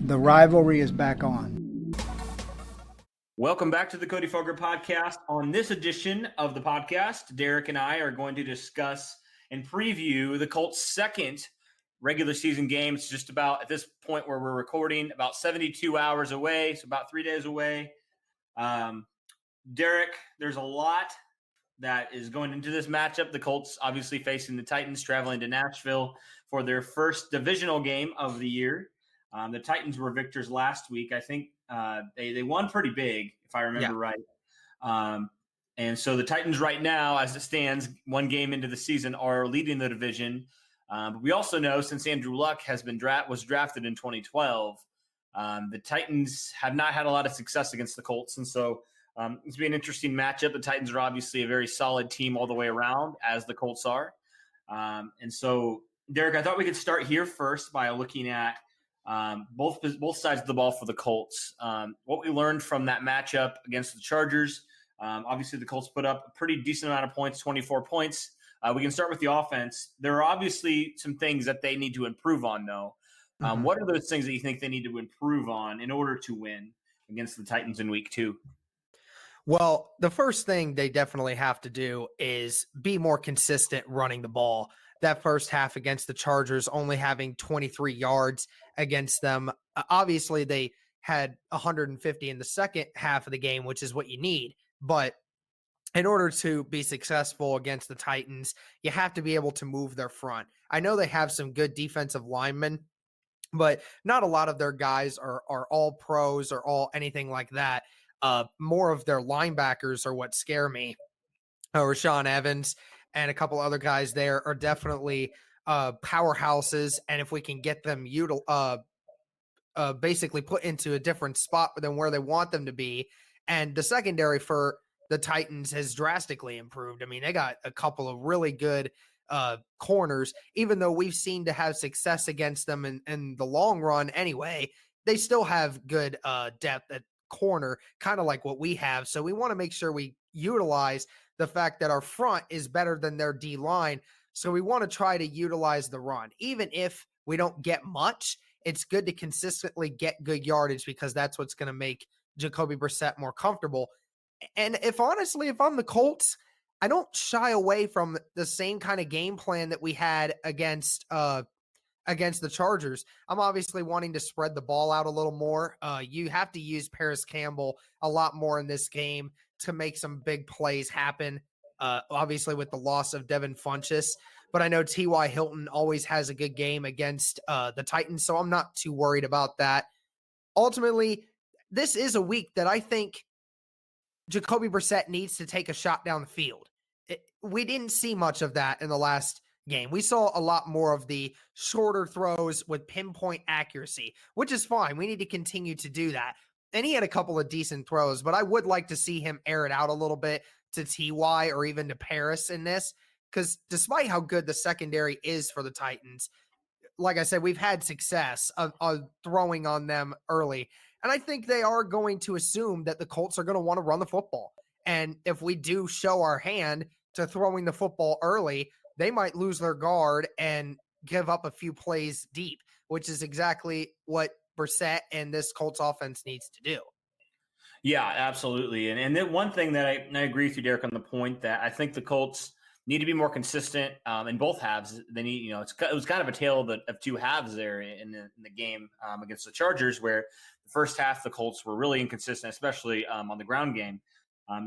The rivalry is back on. Welcome back to the Cody Fogger podcast. On this edition of the podcast, Derek and I are going to discuss and preview the Colts' second regular season game. It's just about, at this point where we're recording, about 72 hours away, so about 3 days away. Derek, there's a lot that is going into this matchup. The Colts obviously facing the Titans, traveling to Nashville for their first divisional game of the year. The Titans were victors last week. I think they won pretty big, if I remember right. And so the Titans right now, as it stands, one game into the season, are leading the division. But we also know, since Andrew Luck was drafted in 2012, the Titans have not had a lot of success against the Colts. And so it's been an interesting matchup. The Titans are obviously a very solid team all the way around, as the Colts are. And so, Derek, I thought we could start here first by looking at both sides of the ball for the Colts. What we learned from that matchup against the Chargers. Obviously, the Colts put up a pretty decent amount of points, 24 points. We can start with the offense. There are obviously some things that they need to improve on, though. What are those things that you think they need to improve on in order to win against the Titans in week 2? Well, the first thing they definitely have to do is be more consistent running the ball. That first half against the Chargers, only having 23 yards against them. Obviously, they had 150 in the second half of the game, which is what you need. But in order to be successful against the Titans, you have to be able to move their front. I know they have some good defensive linemen, but not a lot of their guys are all pros or all anything like that. More of their linebackers are what scare me. Rashaan Evans and a couple other guys there are definitely powerhouses. And if we can get them basically put into a different spot than where they want them to be. And the secondary for the Titans has drastically improved. I mean, they got a couple of really good corners, even though we've seen to have success against them in the long run anyway. They still have good depth at corner, kind of like what we have. So we want to make sure we utilize the fact that our front is better than their D line. So we want to try to utilize the run. Even if we don't get much, it's good to consistently get good yardage, because that's what's going to make Jacoby Brissett more comfortable. And if I'm the Colts, I don't shy away from the same kind of game plan that we had against the Chargers. I'm obviously wanting to spread the ball out a little more. You have to use Paris Campbell a lot more in this game to make some big plays happen, obviously with the loss of Devin Funchess. But I know T.Y. Hilton always has a good game against the Titans, so I'm not too worried about that. Ultimately, this is a week that I think Jacoby Brissett needs to take a shot down the field. We didn't see much of that in the last game. We saw a lot more of the shorter throws with pinpoint accuracy, which is fine. We need to continue to do that. And he had a couple of decent throws, but I would like to see him air it out a little bit to TY or even to Paris in this, because despite how good the secondary is for the Titans, like I said, we've had success of throwing on them early. And I think they are going to assume that the Colts are going to want to run the football. And if we do show our hand to throwing the football early, they might lose their guard and give up a few plays deep, which is exactly what Brissett and this Colts offense needs to do. Yeah, absolutely. And then one thing that I agree with you, Derek, on the point that I think the Colts need to be more consistent in both halves. They need, it was kind of a tale of two halves there in the game against the Chargers, where the first half the Colts were really inconsistent, especially on the ground game.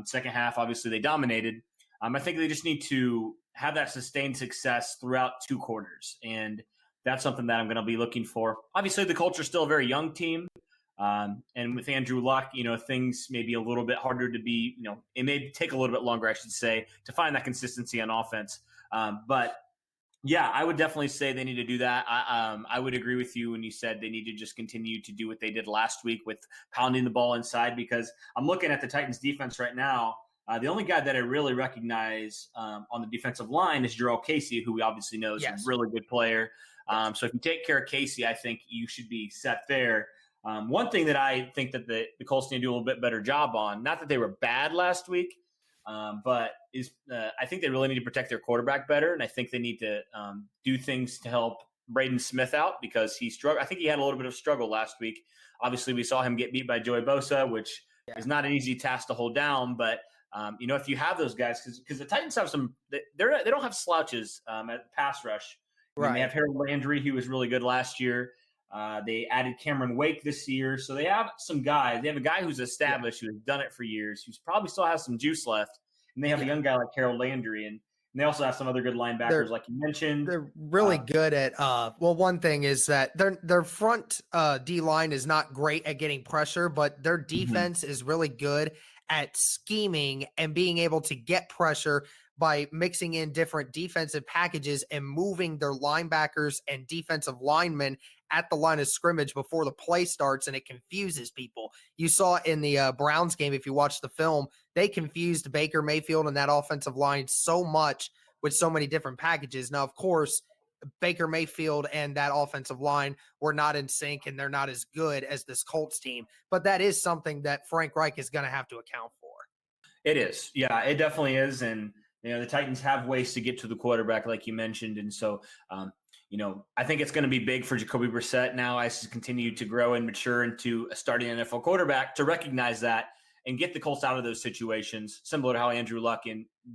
Second half, obviously, they dominated. I think they just need to have that sustained success throughout 2 quarters, and that's something that I'm going to be looking for. Obviously, the Colts are still a very young team, and with Andrew Luck, things may be a little bit harder to be, it may take a little bit longer, I should say, to find that consistency on offense. But yeah, I would definitely say they need to do that. I would agree with you when you said they need to just continue to do what they did last week with pounding the ball inside, because I'm looking at the Titans defense right now. The only guy that I really recognize on the defensive line is Jarrell Casey, who we obviously know is a really good player. So if you take care of Casey, I think you should be set there. One thing that I think that the Colts need to do a little bit better job on, not that they were bad last week, but I think they really need to protect their quarterback better, and I think they need to do things to help Braden Smith out because he struggled. I think he had a little bit of struggle last week. Obviously, we saw him get beat by Joey Bosa, which is not an easy task to hold down. But if you have those guys, because the Titans have they don't have slouches at pass rush. Right. They have Harold Landry, who was really good last year. They added Cameron Wake this year, so they have some guys. They have a guy who's established, who has done it for years, who's probably still has some juice left, and they have a young guy like Harold Landry, and they also have some other good linebackers, like you mentioned. They're really good at one thing is that their front D line is not great at getting pressure, but their defense is really good at scheming and being able to get pressure by mixing in different defensive packages and moving their linebackers and defensive linemen at the line of scrimmage before the play starts, and it confuses people. You saw in the Browns game, if you watch the film, they confused Baker Mayfield and that offensive line so much with so many different packages. Now, of course, Baker Mayfield and that offensive line were not in sync, and they're not as good as this Colts team, but that is something that Frank Reich is going to have to account for. It is. Yeah, it definitely is. And, the Titans have ways to get to the quarterback, like you mentioned. And so, I think it's going to be big for Jacoby Brissett now as he continues to grow and mature into a starting NFL quarterback to recognize that and get the Colts out of those situations, similar to how Andrew Luck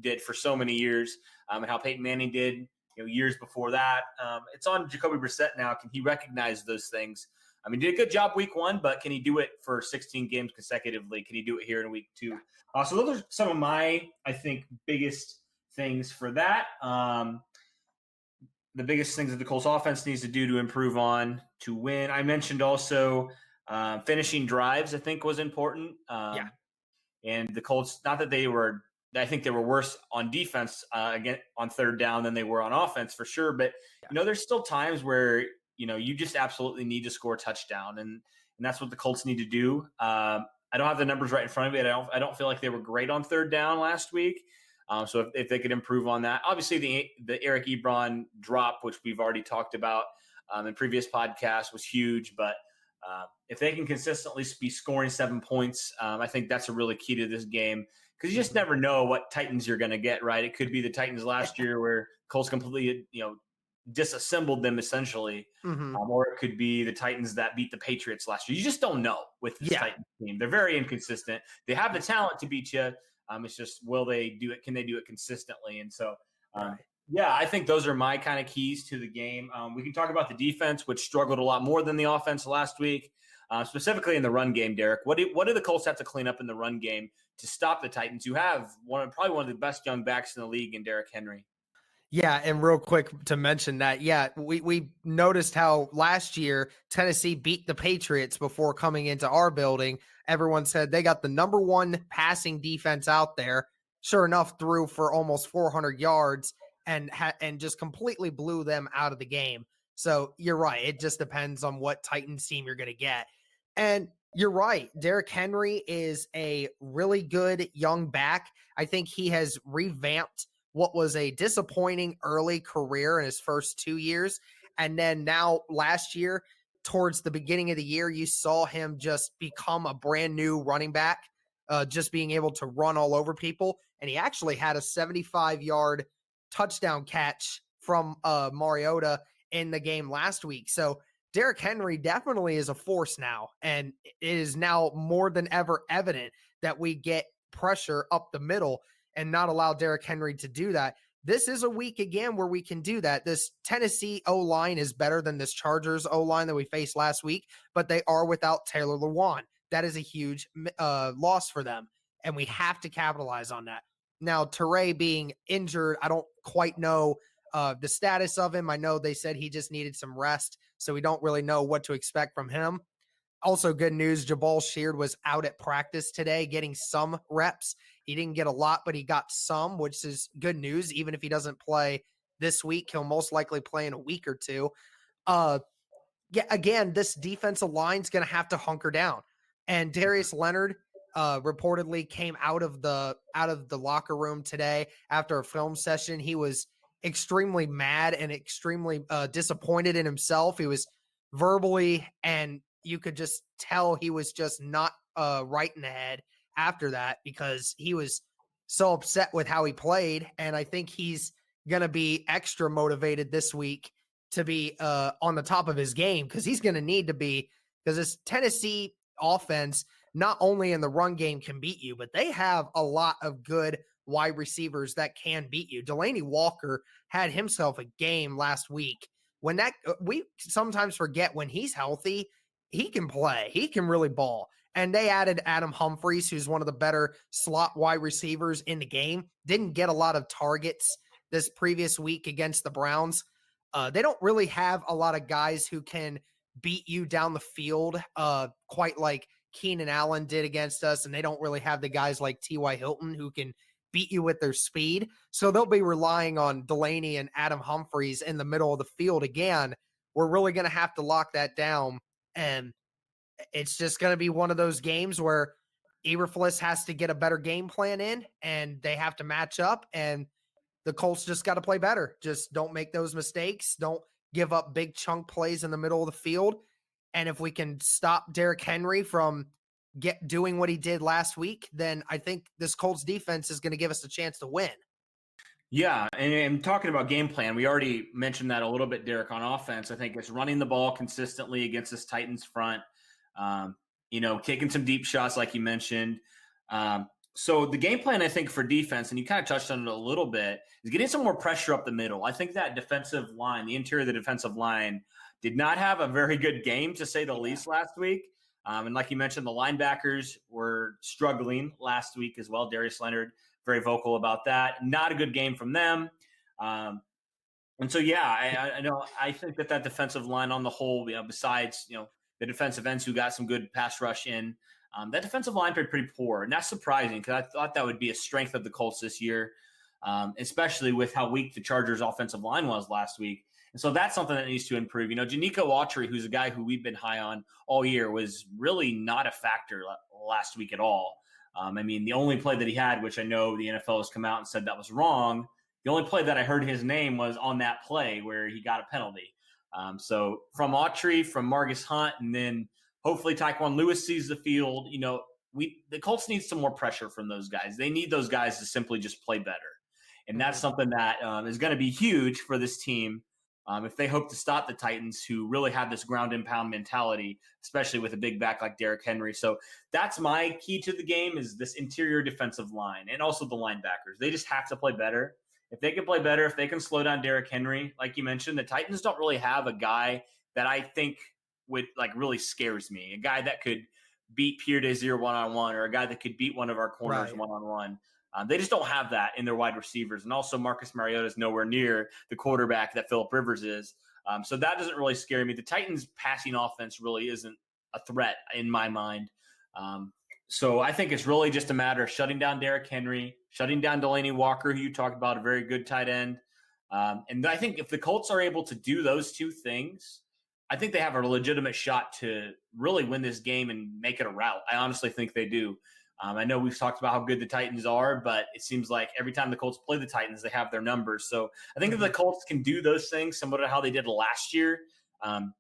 did for so many years and how Peyton Manning did years before that. It's on Jacoby Brissett now. Can he recognize those things? He did a good job week 1, but can he do it for 16 games consecutively? Can he do it here in week 2? So those are some of my, I think, biggest things for that. The biggest things that the Colts offense needs to do to improve on to win. I mentioned also finishing drives, I think, was important. And the Colts, not that I think they were worse on defense again on third down than they were on offense for sure. But, there's still times where, you just absolutely need to score a touchdown. And that's what the Colts need to do. I don't have the numbers right in front of me. I don't feel like they were great on third down last week. So if they could improve on that, obviously the Eric Ebron drop, which we've already talked about in previous podcasts, was huge. But if they can consistently be scoring 7 points, I think that's a really key to this game, because you just never know what Titans you're going to get, right? It could be the Titans last year where Colts completely, disassembled them essentially, or it could be the Titans that beat the Patriots last year. You just don't know with this Titans team. They're very inconsistent. They have the talent to beat you. It's just, will they do it? Can they do it consistently? And so, I think those are my kind of keys to the game. We can talk about the defense, which struggled a lot more than the offense last week, specifically in the run game. Derek, what do the Colts have to clean up in the run game to stop the Titans, who have probably one of the best young backs in the league in Derrick Henry? Yeah, and real quick to mention that, we noticed how last year Tennessee beat the Patriots before coming into our building. Everyone said they got the number 1 passing defense out there. Sure enough, threw for almost 400 yards and just completely blew them out of the game. So you're right. It just depends on what Titans team you're going to get. And you're right. Derrick Henry is a really good young back. I think he has revamped what was a disappointing early career in his first 2 years. And then now last year, towards the beginning of the year, you saw him just become a brand new running back, just being able to run all over people. And he actually had a 75-yard touchdown catch from Mariota in the game last week. So Derrick Henry definitely is a force now. And it is now more than ever evident that we get pressure up the middle and not allow Derrick Henry to do that. This is a week again where we can do that. This Tennessee O-line is better than this Chargers O-line that we faced last week, but they are without Taylor Lewan. That is a huge loss for them, and we have to capitalize on that. Now, Teray being injured, I don't quite know the status of him. I know they said he just needed some rest, so we don't really know what to expect from him. Also, good news, Jabal Sheard was out at practice today getting some reps. He didn't get a lot, but he got some, which is good news. Even if he doesn't play this week, he'll most likely play in a week or two. Again, this defensive line's going to have to hunker down. And Darius Leonard reportedly came out of the locker room today after a film session. He was extremely mad and extremely disappointed in himself. He was verbally, and you could just tell he was just not right in the head after that, because he was so upset with how he played. And I think he's going to be extra motivated this week to be on the top of his game, because he's going to need to be, because this Tennessee offense, not only in the run game can beat you, but they have a lot of good wide receivers that can beat you. Delaney Walker had himself a game last week. When that we sometimes forget when he's healthy, he can play. He can really ball. And they added Adam Humphries, who's one of the better slot wide receivers in the game. Didn't get a lot of targets this previous week against the Browns. They don't really have a lot of guys who can beat you down the field quite like Keenan Allen did against us. And they don't really have the guys like T.Y. Hilton who can beat you with their speed. So they'll be relying on Delaney and Adam Humphries in the middle of the field again. We're really going to have to lock that down. And it's just going to be one of those games where Eberflus has to get a better game plan in, and they have to match up, and the Colts just got to play better. Just don't make those mistakes. Don't give up big chunk plays in the middle of the field. And if we can stop Derrick Henry from doing what he did last week, then I think this Colts defense is going to give us a chance to win. Yeah, and talking about game plan, we already mentioned that a little bit, Derek, on offense. I think it's running the ball consistently against this Titans front, taking some deep shots like you mentioned. So the game plan, I think, for defense, and you kind of touched on it a little bit, is getting some more pressure up the middle. I think that defensive line, the interior of the defensive line, did not have a very good game, to say the least, last week. And like you mentioned, the linebackers were struggling last week as well. Darius Leonard, very vocal about that. Not a good game from them. And so, I know. I think that defensive line on the whole, besides, the defensive ends who got some good pass rush in, that defensive line played pretty poor. And that's surprising, because I thought that would be a strength of the Colts this year, especially with how weak the Chargers' offensive line was last week. And so that's something that needs to improve. Janico Autry, who's a guy who we've been high on all year, was really not a factor last week at all. The only play that he had, which I know the NFL has come out and said that was wrong, the only play that I heard his name was on that play where he got a penalty. So from Autry, from Margus Hunt, and then hopefully Tyquan Lewis sees the field, the Colts need some more pressure from those guys. They need those guys to simply just play better. And that's something that is going to be huge for this team if they hope to stop the Titans, who really have this ground and pound mentality, especially with a big back like Derrick Henry. So that's my key to the game, is this interior defensive line and also the linebackers. They just have to play better. If they can play better, if they can slow down Derrick Henry, like you mentioned, the Titans don't really have a guy that I think would really scares me. A guy that could beat Pierre Desir one-on-one, or a guy that could beat one of our corners one-on-one. They just don't have that in their wide receivers. And also Marcus Mariota is nowhere near the quarterback that Phillip Rivers is. So that doesn't really scare me. The Titans' passing offense really isn't a threat in my mind. So I think it's really just a matter of shutting down Derrick Henry, shutting down Delaney Walker, who you talked about, a very good tight end. And I think if the Colts are able to do those two things, I think they have a legitimate shot to really win this game and make it a rout. I honestly think they do. I know we've talked about how good the Titans are, but it seems like every time the Colts play the Titans, they have their numbers. So I think if the Colts can do those things, similar to how they did last year,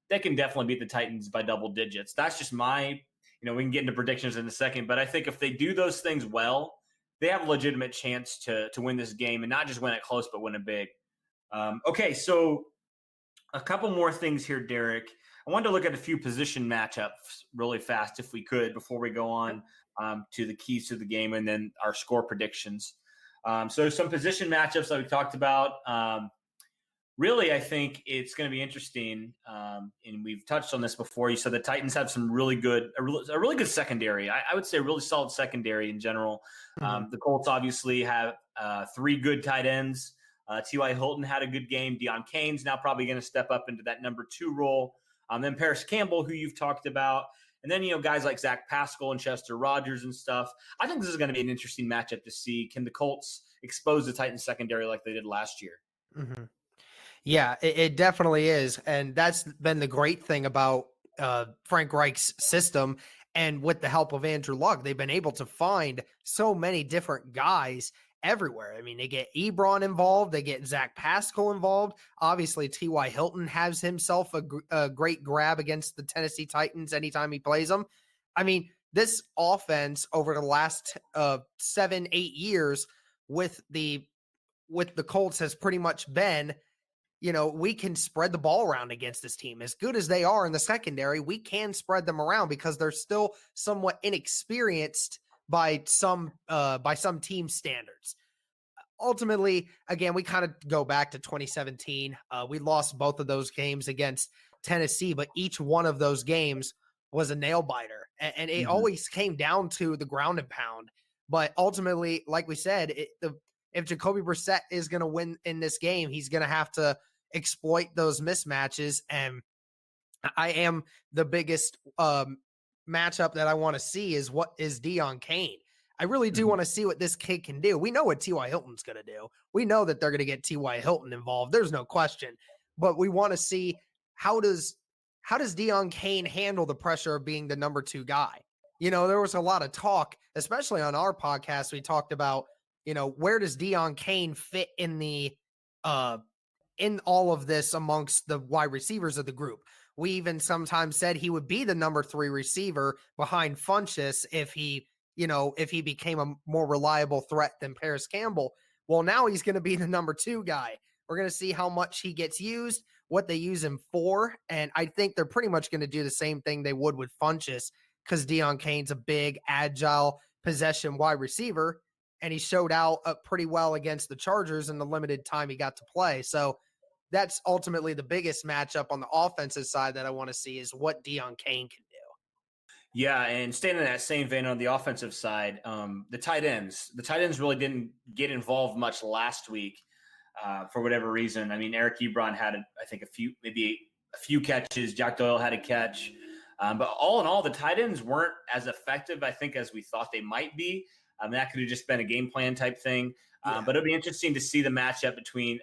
they can definitely beat the Titans by double digits. That's just my, we can get into predictions in a second, but I think if they do those things well, they have a legitimate chance to win this game, and not just win it close, but win it big. Okay, so a couple more things here, Derek. I wanted to look at a few position matchups really fast, if we could, before we go on to the keys to the game and then our score predictions. So some position matchups that we talked about. Really, I think it's going to be interesting, and we've touched on this before. You said the Titans have some really good, a really good secondary. I would say a really solid secondary in general. The Colts obviously have 3 good tight ends. T.Y. Hilton had a good game. Deion Kane's now probably going to step up into that number 2 role. Then Paris Campbell, who you've talked about. And then, guys like Zach Pascal and Chester Rogers and stuff. I think this is going to be an interesting matchup to see. Can the Colts expose the Titans secondary like they did last year? Mm-hmm. Yeah, it definitely is. And that's been the great thing about Frank Reich's system. And with the help of Andrew Luck, they've been able to find so many different guys everywhere. I mean, they get Ebron involved. They get Zach Pascal involved. Obviously, T.Y. Hilton has himself a great grab against the Tennessee Titans anytime he plays them. I mean, this offense over the last 7-8 years with the Colts has pretty much been, we can spread the ball around against this team. As good as they are in the secondary, we can spread them around because they're still somewhat inexperienced by some team standards. Ultimately, again, we kind of go back to 2017. We lost both of those games against Tennessee, but each one of those games was a nail biter, and it always came down to the ground and pound. But ultimately, like we said, if Jacoby Brissett is going to win in this game, he's going to have to exploit those mismatches. And I am the biggest matchup that I want to see is what is Deion Kane. I really do want to see what this kid can do. We know what T.Y. Hilton's going to do. We know that they're going to get T.Y. Hilton involved. There's no question. But we want to see how does Deion Kane handle the pressure of being the number 2 guy? There was a lot of talk, especially on our podcast. We talked about, where does Deion Kane fit in in all of this amongst the wide receivers of the group? We even sometimes said he would be the number 3 receiver behind Funchess if he became a more reliable threat than Paris Campbell. Well, now he's going to be the number 2 guy. We're going to see how much he gets used, what they use him for. And I think they're pretty much going to do the same thing they would with Funchess because Deion Kane's a big, agile possession wide receiver. And he showed out pretty well against the Chargers in the limited time he got to play. So that's ultimately the biggest matchup on the offensive side that I want to see is what Deion Kane can do. Yeah, and staying in that same vein on the offensive side, the tight ends really didn't get involved much last week for whatever reason. I mean, Eric Ebron had, I think, maybe a few catches. Jack Doyle had a catch. But all in all, the tight ends weren't as effective, I think, as we thought they might be. That could have just been a game plan type thing. But it'll be interesting to see the matchup between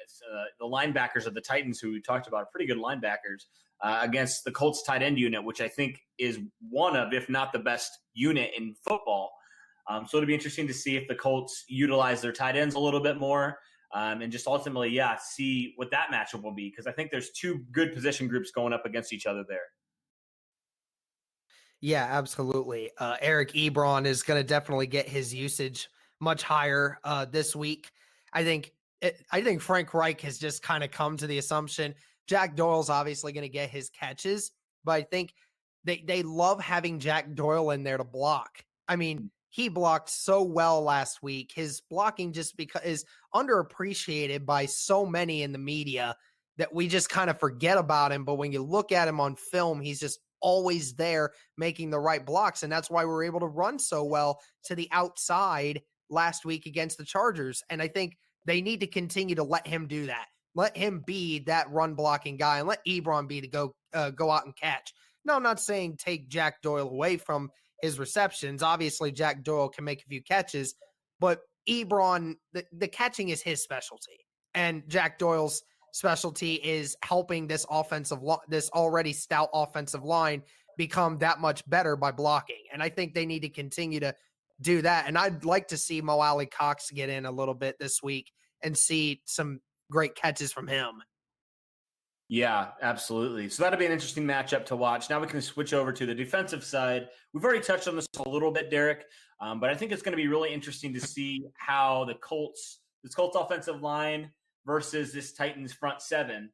the linebackers of the Titans, who we talked about, pretty good linebackers, against the Colts tight end unit, which I think is one of, if not the best unit in football. So it'll be interesting to see if the Colts utilize their tight ends a little bit more and just ultimately, see what that matchup will be, because I think there's 2 good position groups going up against each other there. Yeah, absolutely. Eric Ebron is going to definitely get his usage much higher this week. I think Frank Reich has just kind of come to the assumption Jack Doyle's obviously going to get his catches, but I think they love having Jack Doyle in there to block. I mean, he blocked so well last week. His blocking just is underappreciated by so many in the media that we just kind of forget about him. But when you look at him on film, he's just always there making the right blocks. And that's why we're able to run so well to the outside last week against the Chargers. And I think they need to continue to let him do that. Let him be that run blocking guy and let Ebron be to go out and catch. No, I'm not saying take Jack Doyle away from his receptions. Obviously, Jack Doyle can make a few catches, but Ebron, the catching is his specialty. And Jack Doyle's specialty is helping this this already stout offensive line become that much better by blocking. And I think they need to continue to do that. And I'd like to see Mo Alley Cox get in a little bit this week and see some great catches from him. Yeah, absolutely. So that'll be an interesting matchup to watch. Now we can switch over to the defensive side. We've already touched on this a little bit, Derek, but I think it's going to be really interesting to see how this Colts offensive line versus this Titans front 7.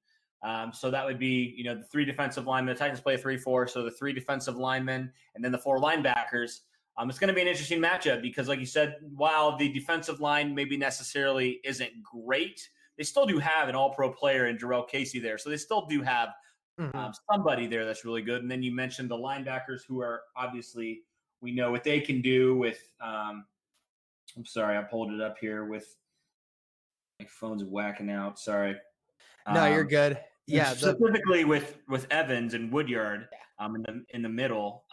So that would be, the 3 defensive linemen. The Titans play 3-4, so the 3 defensive linemen and then the 4 linebackers. It's going to be an interesting matchup because, like you said, while the defensive line maybe necessarily isn't great, they still do have an all-pro player in Jarrell Casey there. So they still do have somebody there that's really good. And then you mentioned the linebackers who are obviously, we know what they can do with I'm sorry, I pulled it up here with my phone's whacking out. Sorry. No, you're good. Yeah. Specifically with Evans and Woodyard in the middle,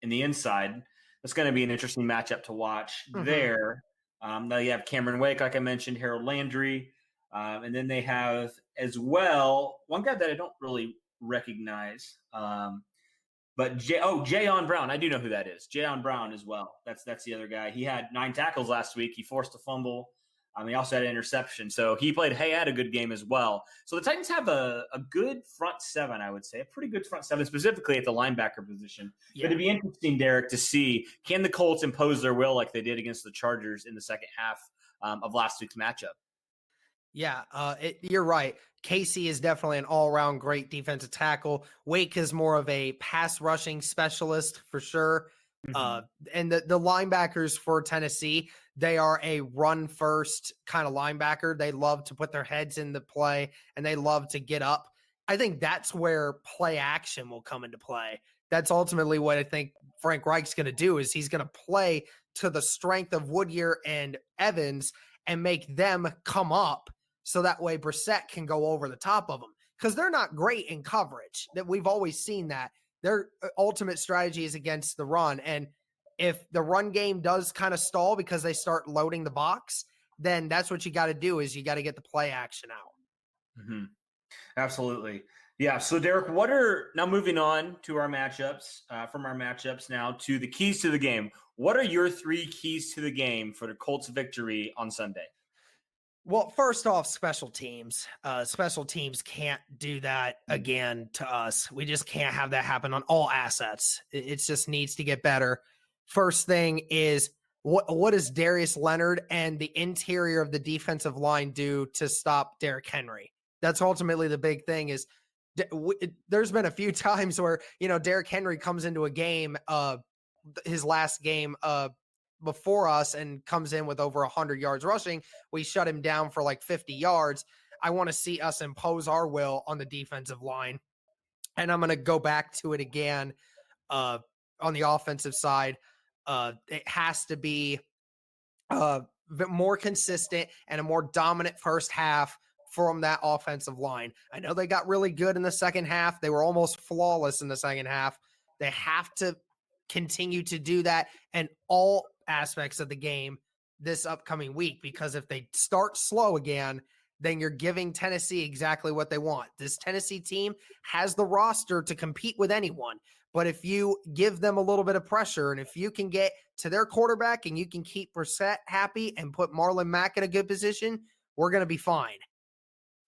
in the inside. That's going to be an interesting matchup to watch there. Now you have Cameron Wake, like I mentioned, Harold Landry. And then they have as well one guy that I don't really recognize, but Jayon Brown. I do know who that is. Jayon Brown as well. That's the other guy. He had 9 tackles last week. He forced a fumble. He also had an interception. So he had a good game as well. So the Titans have a good front 7, I would say. A pretty good front 7, specifically at the linebacker position. Yeah. But it'd be interesting, Derek, to see, can the Colts impose their will like they did against the Chargers in the second half of last week's matchup? Yeah, you're right. Casey is definitely an all-around great defensive tackle. Wake is more of a pass rushing specialist for sure. Mhm. Uh, and the linebackers for Tennessee, they are a run first kind of linebacker. They love to put their heads in the play and they love to get up. I think that's where play action will come into play. That's ultimately what I think Frank Reich's going to do is he's going to play to the strength of Woodyear and Evans and make them come up so that way Brissett can go over the top of them because they're not great in coverage. That we've always seen that their ultimate strategy is against the run, and if the run game does kind of stall because they start loading the box, then that's what you got to do is you got to get the play action out. Mhm. Absolutely. Yeah. So, Derek, what are now moving on to our matchups, from our matchups now to the keys to the game? What are your 3 keys to the game for the Colts victory on Sunday? Well, first off, special teams. Special teams can't do that again to us. We just can't have that happen on all assets. It just needs to get better. First thing is what does Darius Leonard and the interior of the defensive line do to stop Derrick Henry? That's ultimately the big thing. Is there's been a few times where Derrick Henry comes into a game, his last game, before us and comes in with over 100 yards rushing. We shut him down for like 50 yards. I want to see us impose our will on the defensive line. And I'm going to go back to it again uh, on the offensive side. It has to be more consistent and a more dominant first half from that offensive line. I know they got really good in the second half. They were almost flawless in the second half. They have to continue to do that in all aspects of the game this upcoming week, because if they start slow again, then you're giving Tennessee exactly what they want. This Tennessee team has the roster to compete with anyone. But if you give them a little bit of pressure and if you can get to their quarterback and you can keep Brissett happy and put Marlon Mack in a good position, we're going to be fine.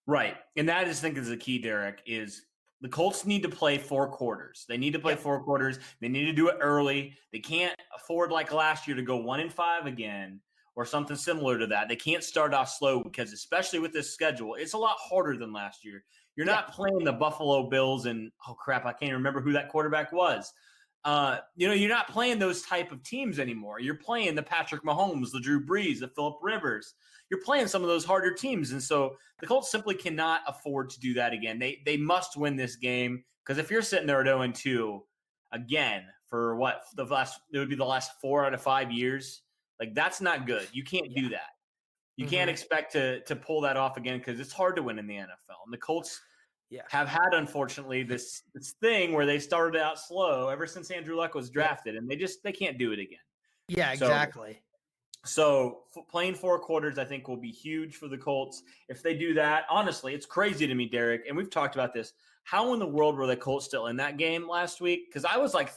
Right. And that is, I think, is the key, Derek, is the Colts need to play 4 quarters. They need to play 4 quarters. They need to do it early. They can't afford, like last year, to go 1-5 again or something similar to that. They can't start off slow because, especially with this schedule, it's a lot harder than last year. You're not playing the Buffalo Bills and, oh, crap, I can't remember who that quarterback was. You're not playing those type of teams anymore. You're playing the Patrick Mahomes, the Drew Brees, the Phillip Rivers. You're playing some of those harder teams. And so the Colts simply cannot afford to do that again. They must win this game, because if you're sitting there at 0-2 again for it would be the last 4 out of 5 years, like that's not good. You can't do that. You can't expect to pull that off again, because it's hard to win in the NFL. And the Colts have had, unfortunately, this thing where they started out slow ever since Andrew Luck was drafted, and they can't do it again. Yeah, exactly. So playing 4 quarters, I think, will be huge for the Colts. If they do that, honestly, it's crazy to me, Derek, and we've talked about this. How in the world were the Colts still in that game last week? Because I was like,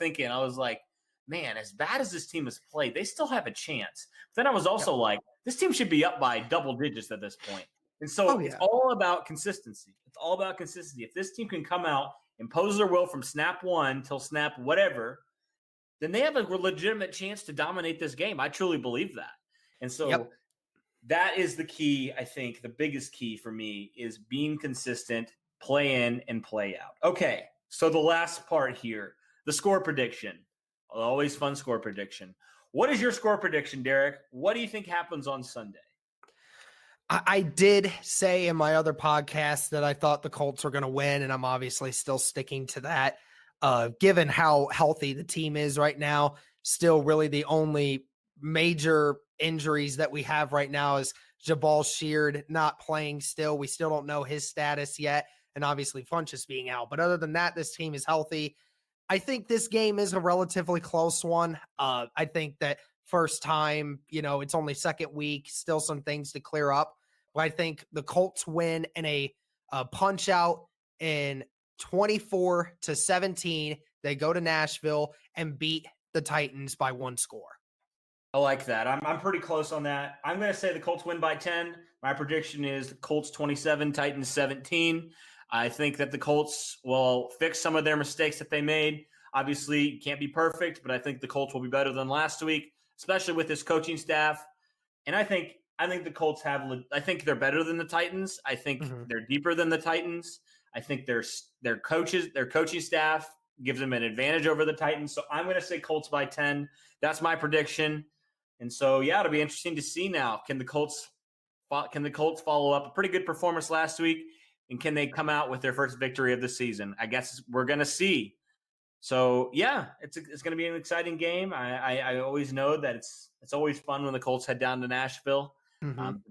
man, as bad as this team has played, they still have a chance. But then I was also like, this team should be up by double digits at this point. And so it's all about consistency. It's all about consistency. If this team can come out, impose their will from snap 1 till snap whatever, then they have a legitimate chance to dominate this game. I truly believe that. And so that is the key. I think the biggest key for me is being consistent, play in and play out. Okay, so the last part here, the score prediction. Always fun score prediction. What is your score prediction, Derek? What do you think happens on Sunday? I did say in my other podcast that I thought the Colts were going to win, and I'm obviously still sticking to that. Given how healthy the team is right now, still really the only major injuries that we have right now is Jabal Sheard not playing still. We still don't know his status yet, and obviously Funchess being out. But other than that, this team is healthy. I think this game is a relatively close one. I think that first time, it's only second week, still some things to clear up. But I think the Colts win in a punch out in 24-17. They go to Nashville and beat the Titans by 1 score. I like that. I'm pretty close on that. I'm going to say the Colts win by 10. My prediction is the Colts 27, Titans 17. I think that the Colts will fix some of their mistakes that they made. Obviously, can't be perfect, but I think the Colts will be better than last week, especially with this coaching staff. And I think I think the Colts I think they're better than the Titans. I think they're deeper than the Titans. I think their coaching staff gives them an advantage over the Titans. So I'm going to say Colts by 10. That's my prediction. And so, yeah, it'll be interesting to see now. Can the Colts follow up a pretty good performance last week? And can they come out with their first victory of the season? I guess we're going to see. So, yeah, it's going to be an exciting game. I always know that it's always fun when the Colts head down to Nashville.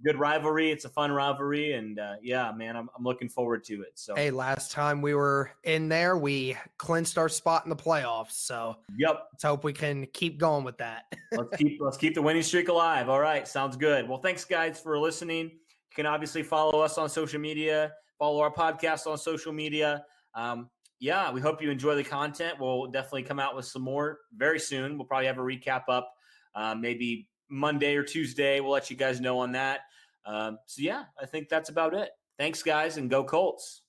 Good rivalry. It's a fun rivalry. And, yeah, man, I'm looking forward to it. So, hey, last time we were in there, we clinched our spot in the playoffs. So, yep. Let's hope we can keep going with that. Let's keep the winning streak alive. All right, sounds good. Well, thanks, guys, for listening. You can obviously follow us on social media, follow our podcast on social media. Yeah, we hope you enjoy the content. We'll definitely come out with some more very soon. We'll probably have a recap up maybe Monday or Tuesday. We'll let you guys know on that. So, yeah, I think that's about it. Thanks, guys, and go Colts.